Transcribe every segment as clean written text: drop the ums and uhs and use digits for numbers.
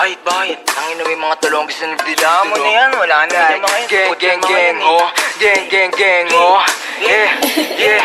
Bakit? Ang ina, may mga tulong gusto nagdila mo na yan. Wala na. Gang, oh. Gang, oh. Yeah.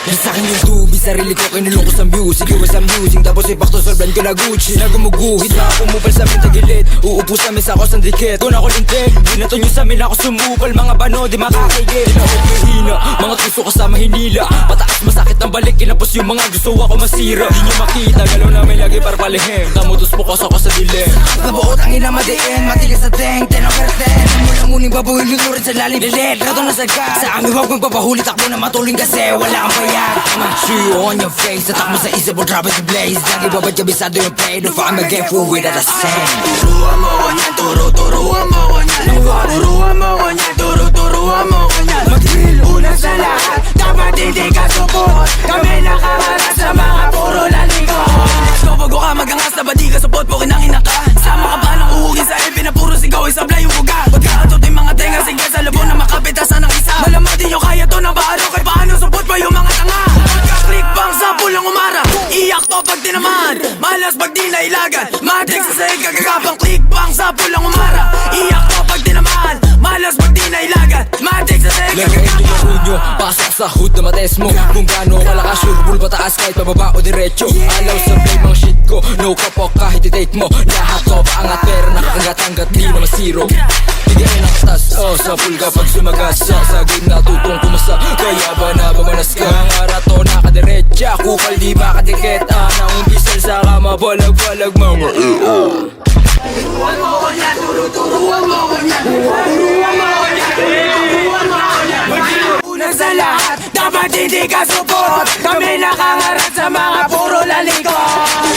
Yan sa'kin yung tubig, sarili ko kinulong ko sa music. Iwas ang music, tapos ipak to solbran ko na Gucci. Nagumuguhit na ako mupal sa amin tagilid. Uupo sa mesa ako sa dikit. Kung ako lintig, binato nyo sa amin ako sumupal. Mga bano, di makakigil. Tinawag mahina, mga tuso kasama hinila. Pataas masakit ang balik, kinapos yung mga gusto ako masira. Di nyo makita, galaw namin lagi para palihim. Tamutos po ko sa dilim. Nabuot ang ina madiin, matigas sa teng, 10 over 10. Mula muling babuhin yung lurin sa lalim. Lilit, rato na sagad. Sa amin huwag magpapahuli, takbo na matuloy kasi wala kang bayad. I'm true on your face, tatak mo sa isip o drop it to blaze. Lagi babad kabisado yung play, don't find me again fool with the same. Turuan mo ko niyan, turuan mo ko niyan. Turuan mo ko niyan, turuan mo ko niyan. Mag-drill, unang sa lahat, dapat hindi ka support. Kami nakaharap sa mga puro lalikot. So bago ka magangas na ba di ka support, po kinangina ka. Sama ka ba ng uhugin sa ipin na puro sigaw, isablay yung buga. Pagkakatot yung mga tenga, sige sa labo na makapitasan ng isa. Malamang di nyo kaya to na paano, kay paano support pa yung mga tanga. Pagka-click bang sa pulang umara, iyak to pag tinaman, malas pag di nailagan. Matrix sa sahig kagagapang click bang sa pulang umara, iyak to pag tinaman, malas pag di nailagan. Matrix sa sahig lagayin nyo yung unyo, pasok sa hood na mates mo. Kung gaano kalakas, sure bull pataas kahit pababa o diretso. Alaw sa play mga shit ko, no kapok kahit i-date mo. Lahat to paangat pero nakakangat-angat, di naman zero. Bigay ng tas, sa pool kapag sumagasa. Sa game natutong kumasa, kaya ba nabamanas ka? Ang arato nakadiretsa, kupal di makadikit. Nang umbisal sa kama, balag-balag mga turuan mo ko niyan, turuan mo ko niyan. Turuan mo ko niyan, turuan mo ko niyan. Unang sa lahat, dapat hindi ka support. Kami nakaharap sa mga puro lalikot.